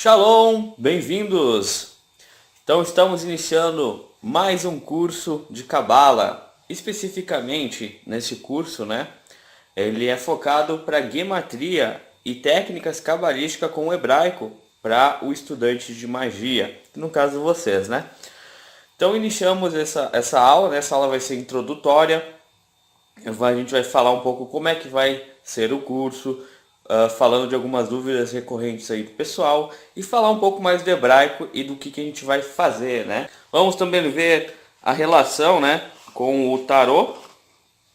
Shalom, bem-vindos! Então estamos iniciando mais um curso de Cabala. Especificamente nesse curso, ele é focado para gematria e técnicas cabalísticas com o hebraico para o estudante de magia, no caso vocês, Então iniciamos essa aula, essa aula vai ser introdutória. A gente vai falar um pouco como é que vai ser o curso, falando de algumas dúvidas recorrentes aí do pessoal e falar um pouco mais do hebraico e do que a gente vai fazer, Vamos também ver a relação, com o tarô,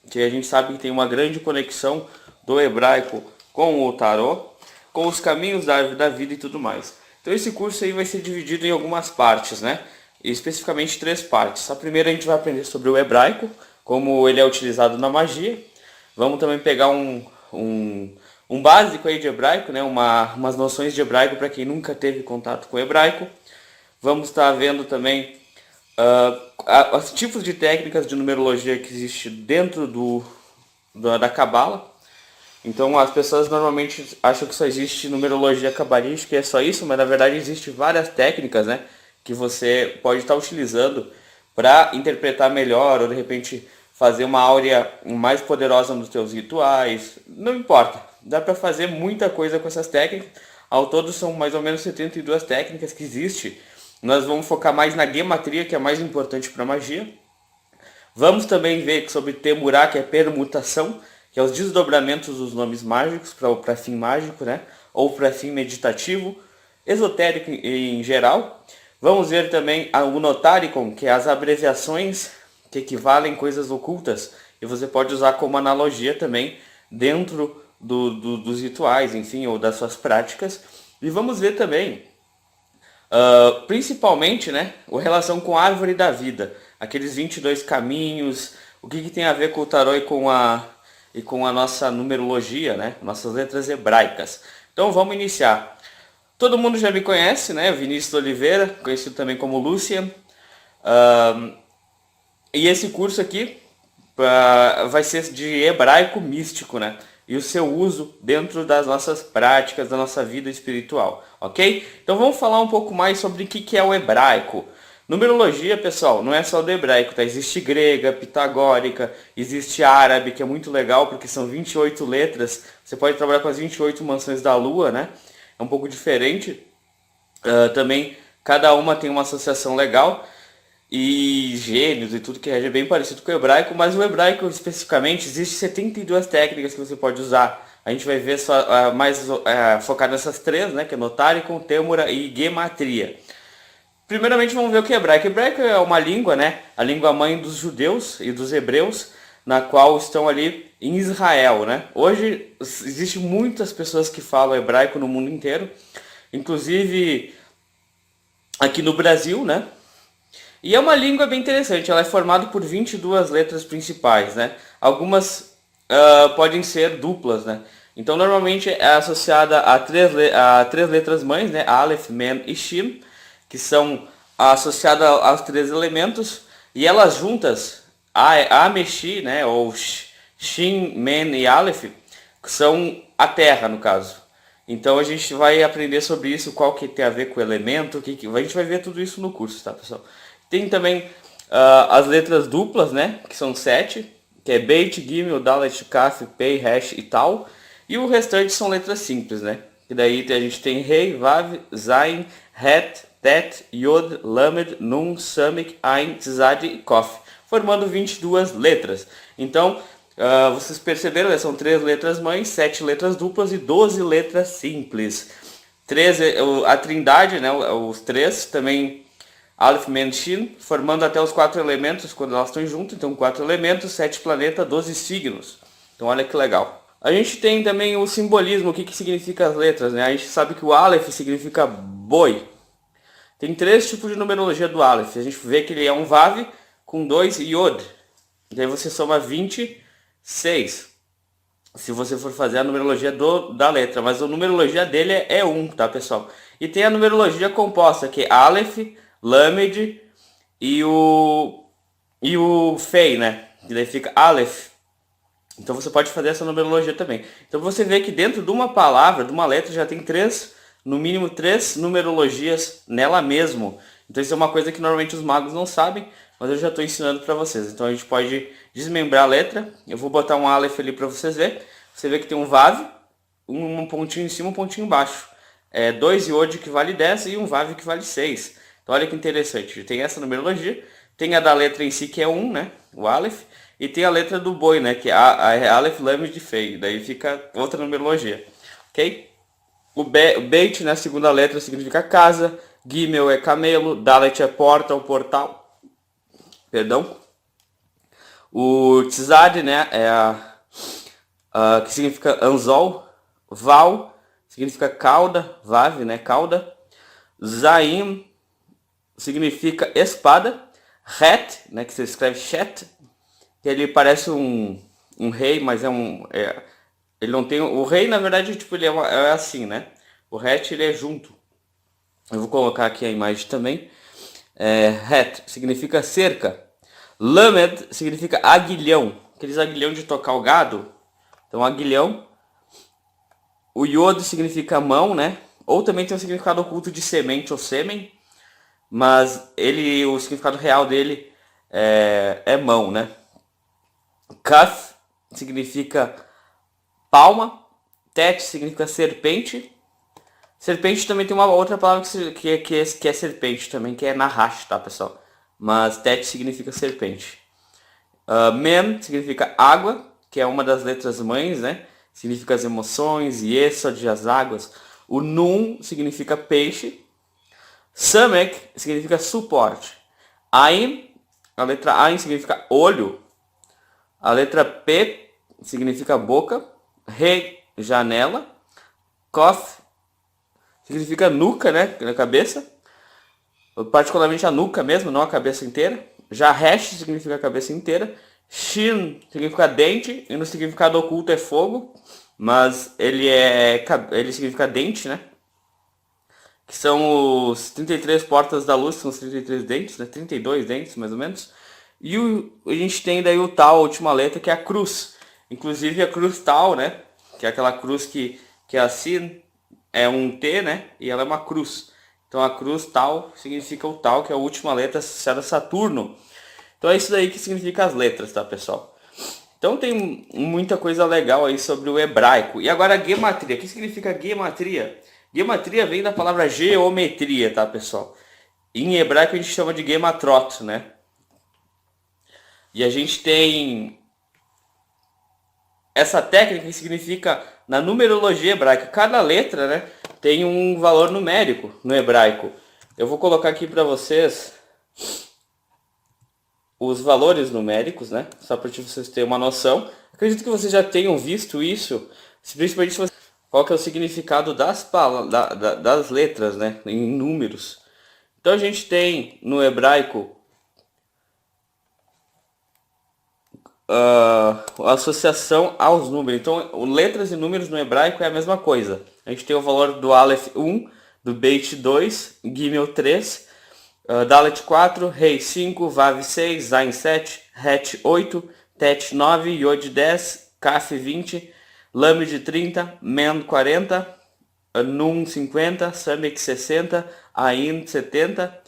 que a gente sabe que tem uma grande conexão do hebraico com o tarô, com os caminhos da vida e tudo mais. Então esse curso aí vai ser dividido em algumas partes, especificamente 3 partes. A primeira a gente vai aprender sobre o hebraico, como ele é utilizado na magia. Vamos também pegar um básico aí de hebraico, umas noções de hebraico para quem nunca teve contato com o hebraico. Vamos estar vendo também os tipos de técnicas de numerologia que existe dentro da Cabala. Então as pessoas normalmente acham que só existe numerologia cabalística e é só isso, mas na verdade existe várias técnicas, que você pode estar utilizando para interpretar melhor ou de repente fazer uma áurea mais poderosa nos teus rituais. Não importa, dá para fazer muita coisa com essas técnicas. Ao todo são mais ou menos 72 técnicas que existem. Nós vamos focar mais na gematria, que é a mais importante para magia. Vamos também ver sobre Temurá, que é permutação, que é os desdobramentos dos nomes mágicos para fim mágico, ou para fim meditativo, esotérico em geral. Vamos ver também o Notaricon, que é as abreviações que equivalem coisas ocultas, e você pode usar como analogia também dentro dos rituais, enfim, ou das suas práticas. E vamos ver também, principalmente, a relação com a árvore da vida, aqueles 22 caminhos, o que tem a ver com o tarô e com a nossa numerologia, nossas letras hebraicas. Então vamos iniciar. Todo mundo já me conhece, Vinícius Oliveira, conhecido também como Lucian. E esse curso aqui vai ser de hebraico místico, E o seu uso dentro das nossas práticas, da nossa vida espiritual, ok? Então vamos falar um pouco mais sobre o que é o hebraico. Numerologia, pessoal, não é só do hebraico, tá? Existe grega, pitagórica, existe árabe, que é muito legal, porque são 28 letras. Você pode trabalhar com as 28 mansões da lua, É um pouco diferente. Também, cada uma tem uma associação legal. E gênios e tudo que é bem parecido com o hebraico, mas o hebraico especificamente, existe 72 técnicas que você pode usar. A gente vai ver só mais focado nessas 3, que é Notaricon, Temura e Gematria. Primeiramente vamos ver o que é hebraico. Hebraico é uma língua, a língua mãe dos judeus e dos hebreus, na qual estão ali em Israel, Hoje existem muitas pessoas que falam hebraico no mundo inteiro, inclusive aqui no Brasil, E é uma língua bem interessante, ela é formada por 22 letras principais, Algumas podem ser duplas, Então normalmente é associada a três letras mães, Aleph, Men e Shin, que são associadas aos 3 elementos, e elas juntas, Meshi, ou Shin, Men e Aleph, são a terra no caso. Então a gente vai aprender sobre isso, qual que tem a ver com o elemento, a gente vai ver tudo isso no curso, tá, pessoal? Tem também as letras duplas, que são 7, que é Beit, Gimel, Dalet, Kaf, Pei, Resh e tal. E o restante são letras simples, Que daí a gente tem Rei, Vav, Zain, Het, Tet, Yod, Lamed, Nun, Samik, Ain, Tzad e Kof, formando 22 letras. Então, vocês perceberam, são 3 letras mães, 7 letras duplas e 12 letras simples. A trindade, os 3 também... Aleph, Men, Shin, formando até os 4 elementos quando elas estão juntas. Então 4 elementos, 7 planetas, 12 signos. Então olha que legal. A gente tem também o simbolismo, o que significa as letras, A gente sabe que o Aleph significa boi. Tem 3 tipos de numerologia do Aleph. A gente vê que ele é um Vav com 2 Yod. E aí você soma 26. Se você for fazer a numerologia da letra. Mas a numerologia dele é 1, tá, pessoal? E tem a numerologia composta, que é Aleph, Lamed e o Fei, Que daí fica Aleph. Então você pode fazer essa numerologia também. Então você vê que dentro de uma palavra, de uma letra, já tem 3 no mínimo 3 numerologias nela mesmo. Então isso é uma coisa que normalmente os magos não sabem, mas eu já estou ensinando para vocês. Então a gente pode desmembrar a letra. Eu vou botar um Aleph ali para vocês verem. Você vê que tem um Vav, um pontinho em cima, um pontinho embaixo. 2 Yod que vale 10 e um Vav que vale 6. Então olha que interessante. Tem essa numerologia. Tem a da letra em si que é 1, né? O Aleph. E tem a letra do boi, né? Que é a Aleph Lamed Fei. Daí fica outra numerologia. Ok? O Beit, né? A segunda letra significa casa. Gimel é camelo. Dalet é porta ou portal. Perdão. O Tzad, né? Que significa anzol. Val significa cauda. Vav, né? Cauda. Zaim significa espada. Het, né? Que se escreve Shet. Que ele parece um rei, mas ele não tem... O rei, na verdade, tipo, ele é assim, né? O Het, ele é junto. Eu vou colocar aqui a imagem também. Het significa cerca. Lamed significa aguilhão. Aqueles aguilhão de tocar o gado. Então, aguilhão. O Yod significa mão, né? Ou também tem um significado oculto de semente ou sêmen. Mas o significado real dele é mão, né? Kaf significa palma. Tet significa serpente. Serpente também tem uma outra palavra que é serpente também, que é Nahash, tá, pessoal? Mas Tet significa serpente. Mem significa água, que é uma das letras mães, né? Significa as emoções, Yesod, as águas. O Nun significa peixe. Samek significa suporte. Ain, a letra Ain significa olho. A letra P significa boca. Re, janela. Kof significa nuca, né? Na cabeça. Particularmente a nuca mesmo, não a cabeça inteira. Já Resh significa a cabeça inteira. Shin significa dente. E no significado oculto é fogo. Mas ele significa dente, né? Que são os 33 portas da luz, são os 33 dentes, né? 32 dentes, mais ou menos. E a gente tem daí o Tal, a última letra, que é a cruz. Inclusive a cruz Tal, né? Que é aquela cruz que é assim, é um T, né? E ela é uma cruz. Então a cruz Tal significa o Tal, que é a última letra associada a Saturno. Então é isso daí que significa as letras, tá, pessoal? Então tem muita coisa legal aí sobre o hebraico. E agora a gematria. O que significa gematria? Gematria vem da palavra geometria, tá, pessoal? Em hebraico a gente chama de gematrot, né? E a gente tem essa técnica que significa, na numerologia hebraica, cada letra, né, tem um valor numérico no hebraico. Eu vou colocar aqui para vocês os valores numéricos, né? Só para vocês terem uma noção. Acredito que vocês já tenham visto isso, principalmente se vocês... Qual que é o significado das letras, né? Em números. Então a gente tem no hebraico a associação aos números. Então letras e números no hebraico é a mesma coisa. A gente tem o valor do Aleph 1, do Beit 2, Gimel 3, Dalet 4, Rei 5, Vav 6, Zain 7, Het 8, Tet 9, Yod 10, Kaf 20, Lamed 30, Men 40, Nun 50, Samek 60, Ain 70,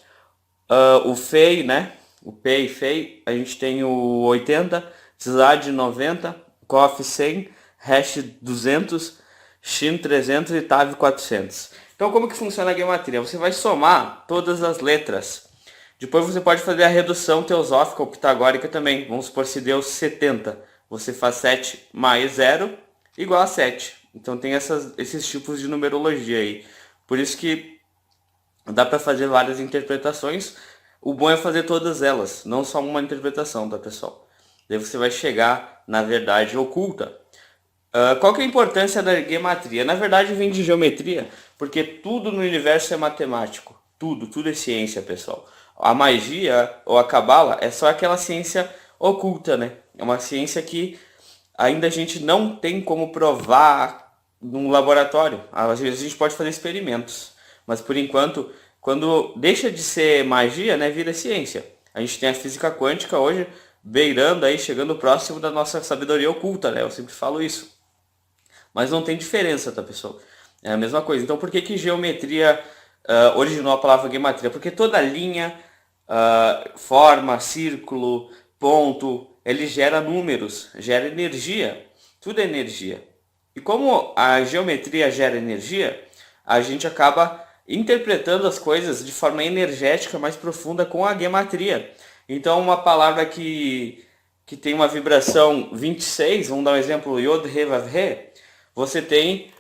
o Fei, né? O Pei e Fei, a gente tem o 80, Tzad 90, Kof 100, Resh 200, Shin 300 e Tav 400. Então como que funciona a gematria? Você vai somar todas as letras. Depois você pode fazer a redução teosófica ou pitagórica também. Vamos supor se deu 70. Você faz 7 mais 0 igual a 7. Então tem esses tipos de numerologia aí. Por isso que dá para fazer várias interpretações. O bom é fazer todas elas, não só uma interpretação, tá, pessoal? Daí você vai chegar na verdade oculta. Qual que é a importância da gematria? Na verdade vem de geometria, porque tudo no universo é matemático. Tudo é ciência, pessoal. A magia ou a cabala é só aquela ciência oculta, né? É uma ciência que ainda a gente não tem como provar num laboratório. Às vezes a gente pode fazer experimentos, mas por enquanto, quando deixa de ser magia, né, vira ciência. A gente tem a física quântica hoje beirando aí, chegando próximo da nossa sabedoria oculta, né? Eu sempre falo isso. Mas não tem diferença, tá, pessoal? É a mesma coisa. Então por que que geometria originou a palavra gematria? Porque toda linha, forma, círculo, ponto, ele gera números, gera energia. Tudo é energia. E como a geometria gera energia, a gente acaba interpretando as coisas de forma energética mais profunda com a gematria. Então uma palavra que tem uma vibração 26, vamos dar um exemplo, Yod He Vav He, você tem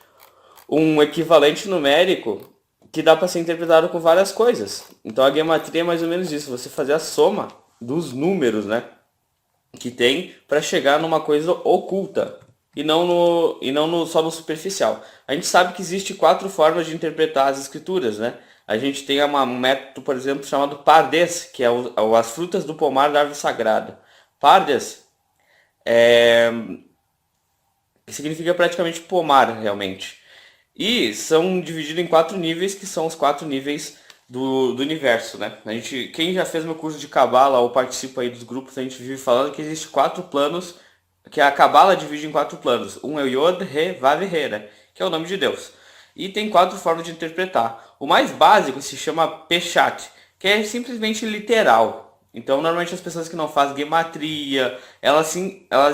um equivalente numérico que dá para ser interpretado com várias coisas. Então a gematria é mais ou menos isso, você fazer a soma dos números, né, que tem para chegar numa coisa oculta e não só no superficial. A gente sabe que existe 4 formas de interpretar as escrituras, né? A gente tem um método, por exemplo, chamado Pardes, que é as frutas do pomar da árvore sagrada. Pardes significa praticamente pomar, realmente. E são divididos em 4 níveis, que são os 4 níveis do universo, né? Quem já fez meu curso de Cabala ou participa aí dos grupos, a gente vive falando que existe 4 planos, que a Cabala divide em 4 planos. Um é o Yod, He, Vav e He, né? Que é o nome de Deus. E tem 4 formas de interpretar. O mais básico se chama Peshat, que é simplesmente literal. Então, normalmente as pessoas que não fazem gematria, elas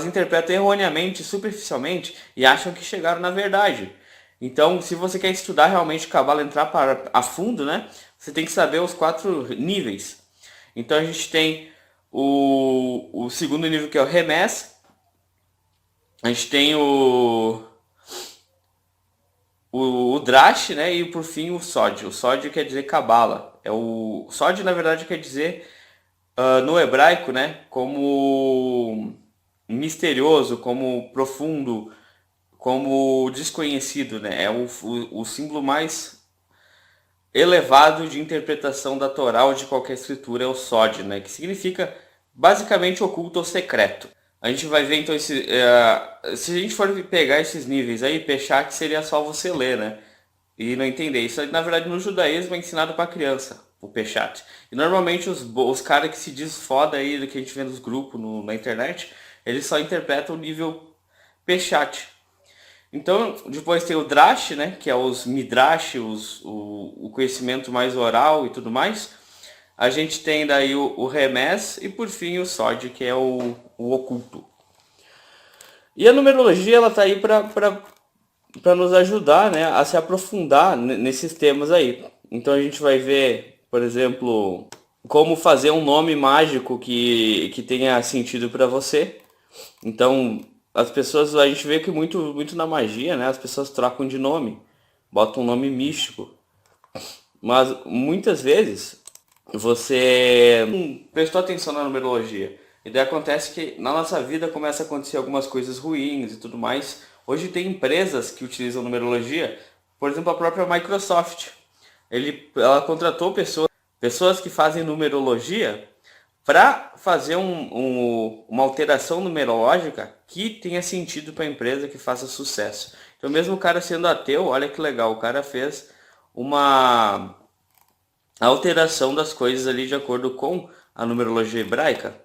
interpretam erroneamente, superficialmente e acham que chegaram na verdade. Então, se você quer estudar realmente Cabala, entrar a fundo, né? Você tem que saber os 4 níveis. Então, a gente tem o segundo nível, que é o Remes. A gente tem o Drash, né? E por fim o Sod. O Sod quer dizer Cabala. O Sod, na verdade, quer dizer, no hebraico, né? Como misterioso, como profundo, como desconhecido, né? É o símbolo mais elevado de interpretação da Torá ou de qualquer escritura, é o Sod, né? Que significa basicamente oculto ou secreto. A gente vai ver então se a gente for pegar esses níveis aí, Peshat seria só você ler, né? E não entender. Isso na verdade no judaísmo é ensinado para criança, o Peshat. E normalmente os caras que se diz foda aí, do que a gente vê nos grupos, na internet, eles só interpretam o nível Peshat. Então, depois tem o Drash, né, que é os Midrash, o conhecimento mais oral e tudo mais. A gente tem daí o Remes e por fim o Sod, que é o oculto. E a numerologia, ela tá aí para nos ajudar, né, a se aprofundar nesses temas aí. Então a gente vai ver, por exemplo, como fazer um nome mágico que tenha sentido para você. Então, as pessoas, a gente vê que muito na magia, né? As pessoas trocam de nome, botam um nome místico. Mas muitas vezes você não prestou atenção na numerologia. E daí acontece que na nossa vida começa a acontecer algumas coisas ruins e tudo mais. Hoje tem empresas que utilizam numerologia, por exemplo, a própria Microsoft. Ela contratou pessoas que fazem numerologia para fazer uma alteração numerológica que tenha sentido para a empresa, que faça sucesso. Então, mesmo o cara sendo ateu, olha que legal, o cara fez uma alteração das coisas ali de acordo com a numerologia hebraica.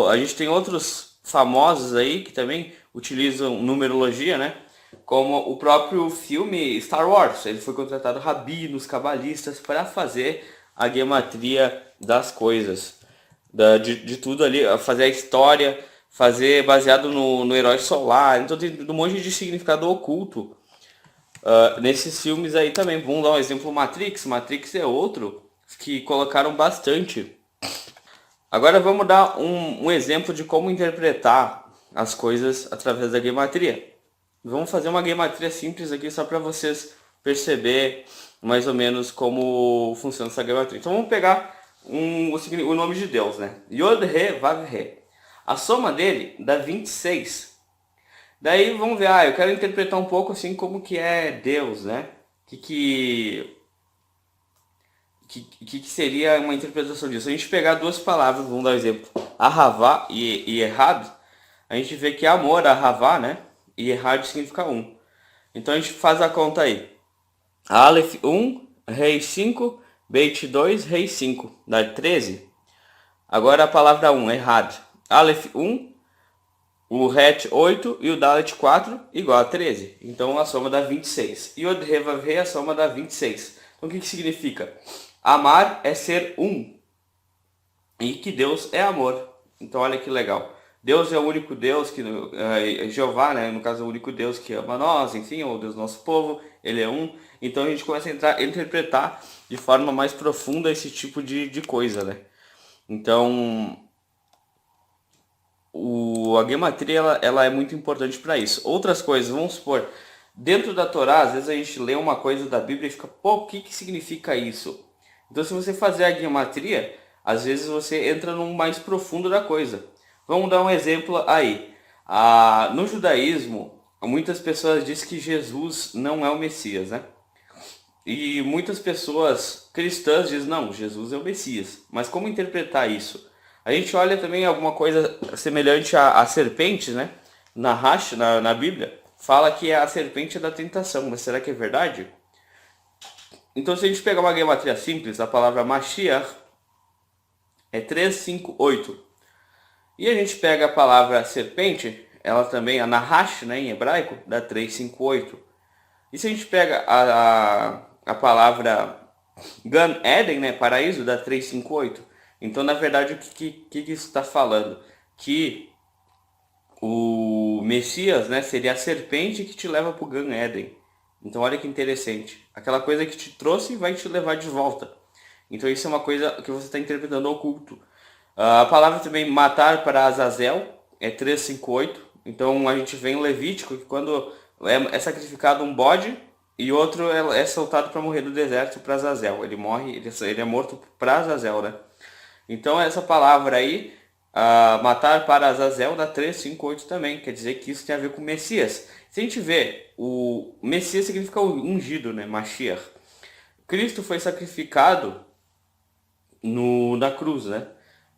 A gente tem outros famosos aí que também utilizam numerologia, né? Como o próprio filme Star Wars. Ele foi contratado rabinos, cabalistas para fazer a gematria das coisas. De tudo ali, fazer a história, fazer baseado no herói solar. Então tem um monte de significado oculto nesses filmes aí também. Vamos dar um exemplo, Matrix. Matrix é outro que colocaram bastante. Agora vamos dar um exemplo de como interpretar as coisas através da gematria. Vamos fazer uma gematria simples aqui só para vocês perceber mais ou menos como funciona essa gematria. Então vamos pegar o nome de Deus, né? Yod, He, Vav, He. A soma dele dá 26. Daí vamos ver, eu quero interpretar um pouco assim como que é Deus, né? Que seria uma interpretação disso? A gente pegar 2 palavras, vamos dar um exemplo, Ahavá e Errad, a gente vê que amor, Ahavá, né? E Errad significa 1. Então a gente faz a conta aí. Aleph 1, Rei 5, Beit 2, Rei 5, dá 13. Agora a palavra 1, Errad. Aleph 1, o Het 8 e o Dalet 4 igual a 13. Então a soma dá 26. E o Odrevav a soma dá 26. Então o que significa? Amar é ser um. E que Deus é amor. Então olha que legal. Deus é o único Deus que Jeová, né, no caso é o único Deus que ama nós, enfim, o Deus do nosso povo, ele é um. Então a gente começa a interpretar de forma mais profunda esse tipo de coisa, né? Então a gematria ela é muito importante para isso. Outras coisas, vamos supor, dentro da Torá, às vezes a gente lê uma coisa da Bíblia e fica, pô, o que significa isso? Então se você fazer a gematria, às vezes você entra num mais profundo da coisa. Vamos dar um exemplo aí. No judaísmo, muitas pessoas dizem que Jesus não é o Messias, né? E muitas pessoas cristãs dizem, não, Jesus é o Messias. Mas como interpretar isso? A gente olha também alguma coisa semelhante a serpentes, né? Na Bíblia, fala que a serpente é da tentação. Mas será que é verdade? Então se a gente pegar uma gematria simples, a palavra Mashiach é 358. E a gente pega a palavra serpente, ela também, a Nahash, né, em hebraico, dá 358. E se a gente pega a palavra Gan Eden, né, paraíso, dá 358. Então, na verdade, o que isso está falando? Que o Messias, né, seria a serpente que te leva para o Gan Eden. Então, olha que interessante. Aquela coisa que te trouxe vai te levar de volta. Então, isso é uma coisa que você está interpretando oculto. A palavra também matar para Azazel é 358. Então, a gente vê em Levítico que quando é sacrificado um bode e outro é soltado para morrer no deserto para Azazel. Ele morre, ele é morto para Azazel, né? Então essa palavra aí, matar para Azazel, dá 358 também. Quer dizer que isso tem a ver com Messias. Se a gente vê, o Messias significa o ungido, né? Mashiach. Cristo foi sacrificado na cruz, né?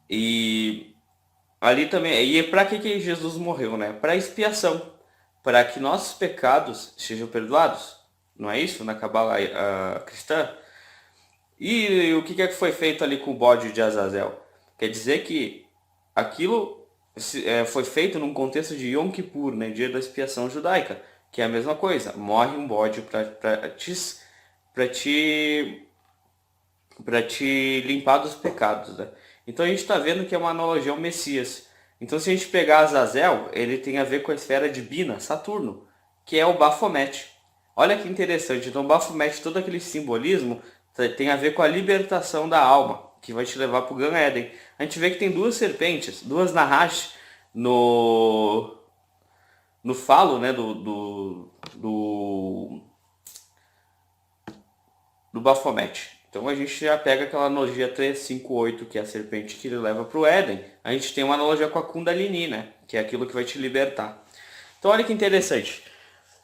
E ali também. E para que Jesus morreu, né? Para expiação. Para que nossos pecados sejam perdoados. Não é isso? Na Cabala cristã? E o que foi feito ali com o bode de Azazel? Quer dizer que aquilo foi feito num contexto de Yom Kippur, né, dia da expiação judaica, que é a mesma coisa. Morre um bode para te limpar dos pecados, né? Então a gente está vendo que é uma analogia ao Messias. Então se a gente pegar Azazel, ele tem a ver com a esfera de Bina, Saturno, que é o Baphomet. Olha que interessante. Então Baphomet, todo aquele simbolismo tem a ver com a libertação da alma, que vai te levar para o Gan Eden. A gente vê que tem duas serpentes, duas Nahash no falo, né, do Baphomet. Então a gente já pega aquela analogia 358, que é a serpente que ele leva para o Éden. A gente tem uma analogia com a Kundalini, né, que é aquilo que vai te libertar. Então olha que interessante.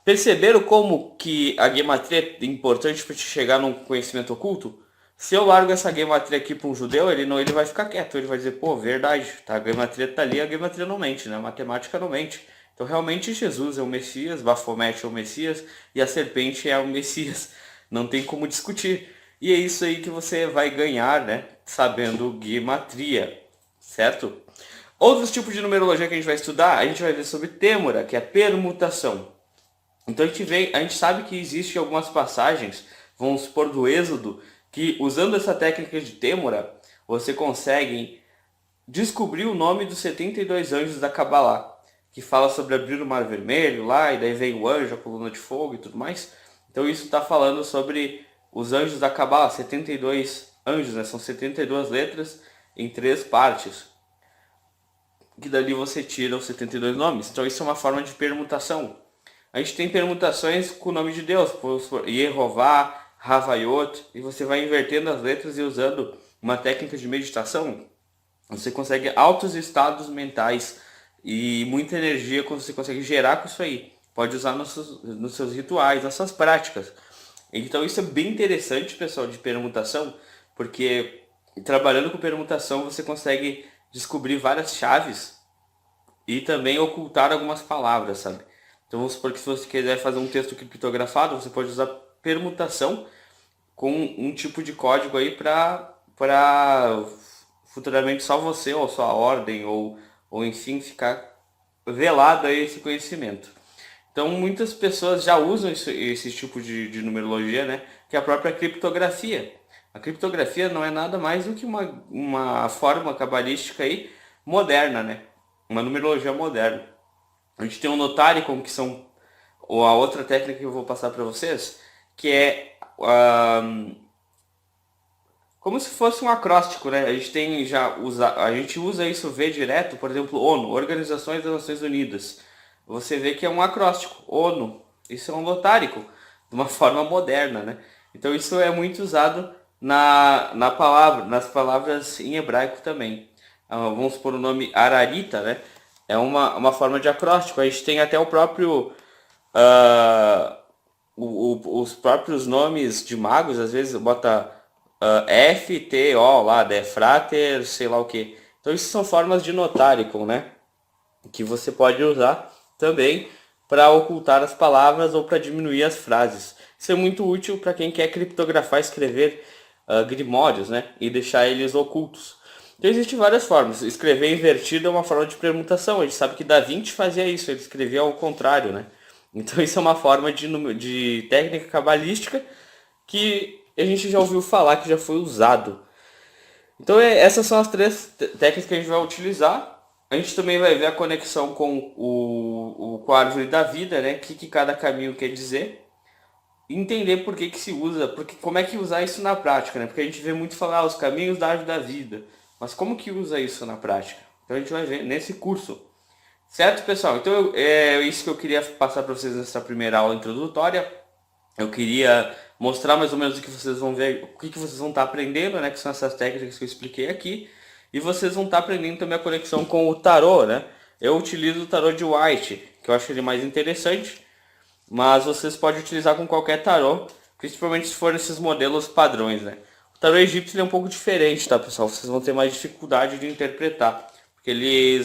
Perceberam como que a gematria é importante para te chegar num conhecimento oculto? Se eu largo essa gematria aqui para um judeu, ele vai ficar quieto, ele vai dizer, pô, verdade, tá? A gematria tá ali, a gematria não mente, né? A matemática não mente. Então realmente Jesus é o Messias, Baphomet é o Messias e a serpente é o Messias. Não tem como discutir. E é isso aí que você vai ganhar, né? Sabendo gematria, certo? Outros tipos de numerologia que a gente vai estudar, a gente vai ver sobre têmora, que é a permutação. Então a gente sabe que existem algumas passagens, vamos supor do Êxodo, que usando essa técnica de têmora, você consegue descobrir o nome dos 72 anjos da Kabbalah, que fala sobre abrir o mar vermelho lá, e daí vem o anjo, a coluna de fogo e tudo mais. Então isso está falando sobre os anjos da Kabbalah, 72 anjos, né? São 72 letras em 3 partes. Que dali você tira os 72 nomes. Então isso é uma forma de permutação. A gente tem permutações com o nome de Deus, por Yehová, Havayot, e você vai invertendo as letras e usando uma técnica de meditação, você consegue altos estados mentais e muita energia que você consegue gerar com isso aí. Pode usar nos seus rituais, nas suas práticas. Então isso é bem interessante, pessoal, de permutação, porque trabalhando com permutação você consegue descobrir várias chaves e também ocultar algumas palavras, sabe? Então vamos supor que se você quiser fazer um texto criptografado, você pode usar permutação com um tipo de código aí para futuramente só você ou sua ordem ou enfim ficar velado aí esse conhecimento. Então muitas pessoas já usam esse tipo de numerologia, né? Que é a própria criptografia. A criptografia não é nada mais do que uma forma cabalística aí moderna, né? Uma numerologia moderna. A gente tem um notárico, que são ou a outra técnica que eu vou passar para vocês, que é como se fosse um acróstico, né? A gente usa isso V direto, por exemplo, ONU, Organizações das Nações Unidas. Você vê que é um acróstico, ONU. Isso é um notárico, de uma forma moderna, né? Então isso é muito usado nas palavras em hebraico também. Vamos supor o nome Ararita, né? É uma forma de acróstico. A gente tem até o próprio os próprios nomes de magos, às vezes bota FTO lá, Defrater, sei lá o que. Então isso são formas de notárico, né? Que você pode usar também para ocultar as palavras ou para diminuir as frases. Isso é muito útil para quem quer criptografar, escrever grimórios, né? E deixar eles ocultos. Então existem várias formas. Escrever invertido é uma forma de permutação. A gente sabe que Da Vinci fazia isso, ele escrevia ao contrário, né? Então isso é uma forma de técnica cabalística que a gente já ouviu falar, que já foi usado. Então essas são as três técnicas que a gente vai utilizar. A gente também vai ver a conexão com a árvore da vida, né? O que cada caminho quer dizer. Entender por que se usa, porque como é que usar isso na prática, né? Porque a gente vê muito falar os caminhos da árvore da vida. Mas como que usa isso na prática? Então a gente vai ver nesse curso. Certo, pessoal? Então é isso que eu queria passar para vocês nessa primeira aula introdutória. Eu queria mostrar mais ou menos o que vocês vão ver, o que vocês vão estar aprendendo, né? Que são essas técnicas que eu expliquei aqui. E vocês vão estar aprendendo também a conexão com o tarô, né? Eu utilizo o tarô de White, que eu acho ele mais interessante. Mas vocês podem utilizar com qualquer tarô, principalmente se for esses modelos padrões, né? O tarô egípcio é um pouco diferente, tá, pessoal? Vocês vão ter mais dificuldade de interpretar, porque ele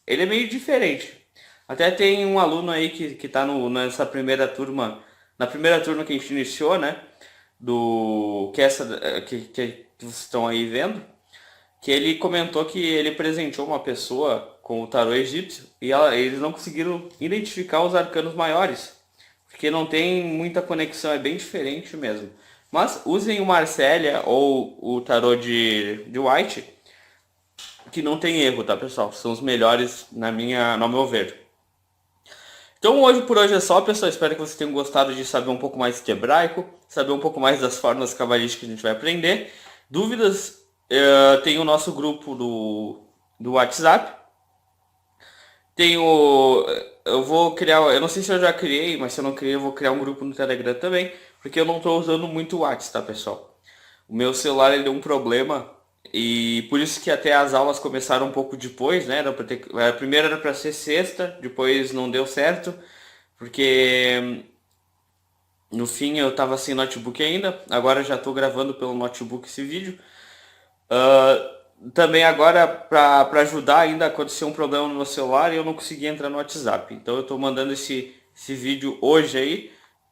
é meio diferente. Até tem um aluno aí que tá nessa primeira turma, na primeira turma que a gente iniciou, né? Que vocês estão aí vendo, que ele comentou que ele presenteou uma pessoa com o tarô egípcio e eles não conseguiram identificar os arcanos maiores, porque não tem muita conexão, é bem diferente mesmo. Mas usem o Marcélia ou o tarô de White, que não tem erro, tá, pessoal? São os melhores no meu ver. Então por hoje é só, pessoal. Espero que vocês tenham gostado de saber um pouco mais de hebraico, saber um pouco mais das formas cabalísticas que a gente vai aprender. Dúvidas, tem o nosso grupo do WhatsApp. Eu vou criar, eu não sei se eu já criei, mas se eu não criei, eu vou criar um grupo no Telegram também, porque eu não estou usando muito o WhatsApp, tá, pessoal? O meu celular ele deu um problema e por isso que até as aulas começaram um pouco depois, né? Primeiro era para ser sexta, depois não deu certo, porque no fim eu estava sem notebook ainda, agora já estou gravando pelo notebook esse vídeo. Também agora, para ajudar, ainda aconteceu um problema no meu celular e eu não consegui entrar no WhatsApp. Então eu estou mandando esse vídeo hoje aí.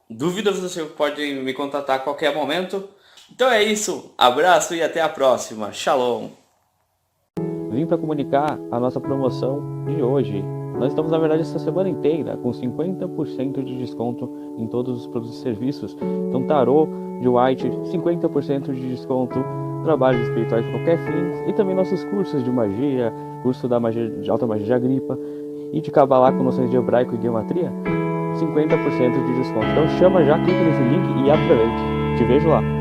Dúvidas você pode me contatar a qualquer momento. Então é isso. Abraço e até a próxima. Shalom. Vim para comunicar a nossa promoção de hoje. Nós estamos, na verdade, essa semana inteira com 50% de desconto em todos os produtos e serviços. Então, tarô de White, 50% de desconto, trabalhos espirituais de qualquer fim, e também nossos cursos de magia, curso da magia de alta magia de Agripa e de Cabalá com noções de hebraico e geometria, 50% de desconto. Então chama já, clica nesse link e aproveite. Te vejo lá.